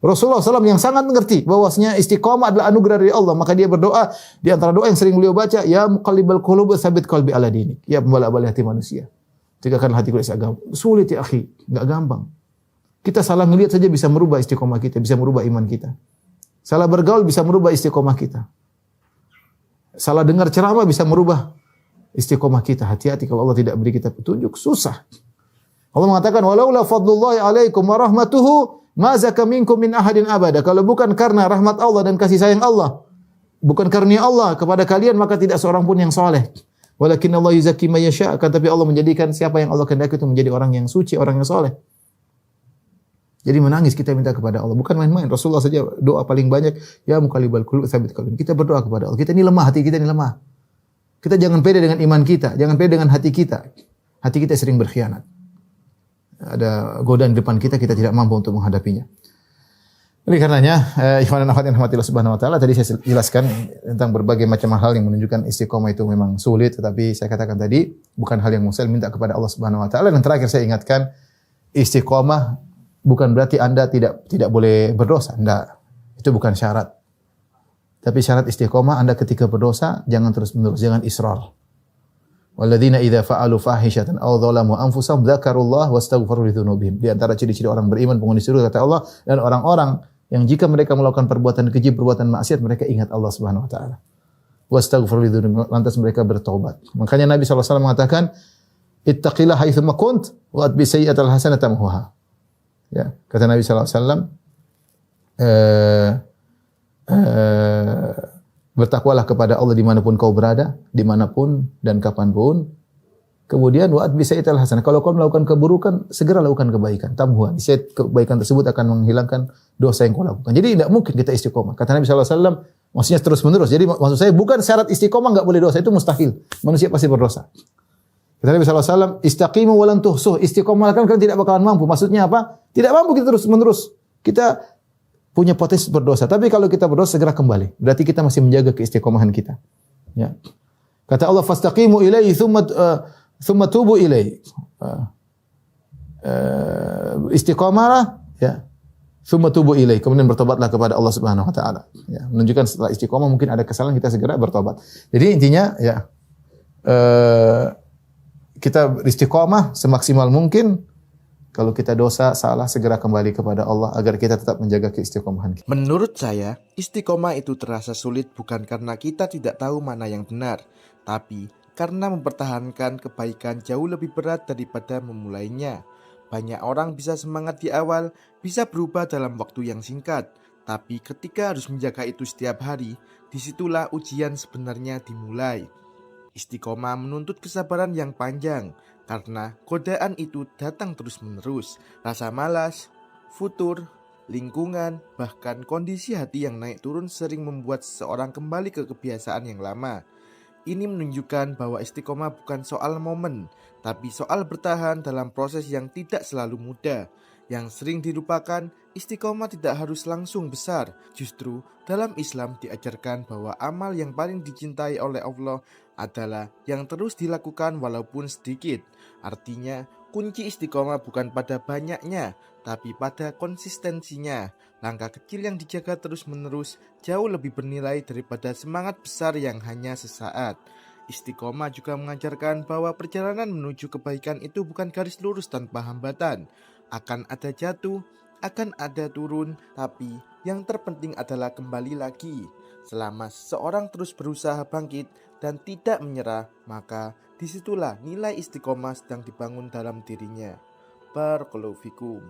[SPEAKER 1] Rasulullah SAW yang sangat mengerti bahwasanya istiqamah adalah anugerah dari Allah, maka dia berdoa di antara doa yang sering beliau baca, "Ya muqallibal qulub tsabbit qalbi ala dinik." Ya pembolak-balik hati manusia. Tegakkan hatiku di agama. Sulit ya akhi, enggak gampang. Kita salah ngelihat saja bisa merubah istiqamah kita, bisa merubah iman kita. Salah bergaul bisa merubah istiqamah kita. Salah dengar ceramah bisa merubah istiqamah kita. Hati-hati kalau Allah tidak beri kita petunjuk, susah. Allah mengatakan, "Walaula fadlullahi 'alaikum wa rahmatuhu ma zaka minkum min ahadin abada." Kalau bukan karena rahmat Allah dan kasih sayang Allah, bukan karunia Allah kepada kalian, maka tidak seorang pun yang saleh. Walakin Allah yuzakki may yasha, akan tapi Allah menjadikan siapa yang Allah kehendaki itu menjadi orang yang suci, orang yang saleh. Jadi menangis kita minta kepada Allah, bukan main-main. Rasulullah saja doa paling banyak, "Ya muqallibal qulub tsabbit qalbi." Kita berdoa kepada Allah. Kita ini lemah, hati kita ini lemah. Kita jangan pede dengan iman kita, jangan pede dengan hati kita. Hati kita sering berkhianat. Ada godaan di depan kita, kita tidak mampu untuk menghadapinya. Oleh karenanya, ikhwan dan akhwat yang dirahmati Allah Subhanahu wa taala, tadi saya jelaskan tentang berbagai macam hal yang menunjukkan istiqomah itu memang sulit, tetapi saya katakan tadi bukan hal yang mustahil, minta kepada Allah Subhanahu wa taala. Dan terakhir saya ingatkan, istiqomah bukan berarti Anda tidak boleh berdosa, enggak. Itu bukan syarat. Tapi syarat istiqomah Anda ketika berdosa jangan terus-menerus, jangan israr. Walladzina idza fa'alu fahishatan aw dzalamu anfusahum dzakarullaha wastaghfaru lidzunubihim. Di antara ciri-ciri orang beriman penghuni surga kata Allah, dan orang-orang yang jika mereka melakukan perbuatan keji, perbuatan maksiat, mereka ingat Allah Subhanahu wa taala. Wastaghfaru lidzunubihim, lantas mereka bertobat. Makanya Nabi SAW mengatakan, "Ittaqillaha haitsu ma kunt wa atbi sayyi'atal hasanata tamhuha." Ya, kata Nabi SAW, bertakwalah kepada Allah dimanapun kau berada, dimanapun dan kapanpun. Kemudian wa'at bisai'atil hasanah. Kalau kau melakukan keburukan, segera lakukan kebaikan. Tamhuha. Kebaikan tersebut akan menghilangkan dosa yang kau lakukan. Jadi tidak mungkin kita istiqomah. Kata Nabi SAW, maksudnya terus menerus. Jadi maksud saya bukan syarat istiqomah enggak boleh dosa, itu mustahil. Manusia pasti berdosa. Kata Nabi SAW, "Istaqimu walan tuhsuh." Istiqomah kan tidak bakalan mampu. Maksudnya apa? Tidak mampu kita terus menerus. Kita punya potensi berdosa. Tapi kalau kita berdosa segera kembali. Berarti kita masih menjaga keistiqomahan kita. Ya. Kata Allah, "Fastaqimu ilaihi thumma tubu ilaihi." Istiqomahlah, ya. Thumma tubu ilaihi. Kemudian bertobatlah kepada Allah Subhanahu wa taala. Ya, menunjukkan setelah istiqomah mungkin ada kesalahan, kita segera bertobat. Jadi intinya ya kita istiqomah semaksimal mungkin. Kalau kita dosa, salah, segera kembali kepada Allah agar kita tetap menjaga keistiqomahan kita.
[SPEAKER 2] Menurut saya, istiqomah itu terasa sulit bukan karena kita tidak tahu mana yang benar, tapi karena mempertahankan kebaikan jauh lebih berat daripada memulainya. Banyak orang bisa semangat di awal, bisa berubah dalam waktu yang singkat, tapi ketika harus menjaga itu setiap hari, disitulah ujian sebenarnya dimulai. Istiqomah menuntut kesabaran yang panjang, karena godaan itu datang terus-menerus. Rasa malas, futur, lingkungan, bahkan kondisi hati yang naik turun sering membuat seseorang kembali ke kebiasaan yang lama. Ini menunjukkan bahwa istiqomah bukan soal momen, tapi soal bertahan dalam proses yang tidak selalu mudah. Yang sering dilupakan, istiqomah tidak harus langsung besar. Justru dalam Islam diajarkan bahwa amal yang paling dicintai oleh Allah adalah yang terus dilakukan walaupun sedikit. Artinya, Kunci istiqomah bukan pada banyaknya, tapi pada konsistensinya. Langkah kecil yang dijaga terus-menerus jauh lebih bernilai daripada semangat besar yang hanya sesaat. Istiqomah juga mengajarkan bahwa perjalanan menuju kebaikan itu bukan garis lurus tanpa hambatan. Akan ada jatuh, akan ada turun, tapi yang terpenting adalah kembali lagi. Selama seseorang terus berusaha bangkit dan tidak menyerah, maka disitulah nilai istiqomah sedang dibangun dalam dirinya. Barakallahu fikum.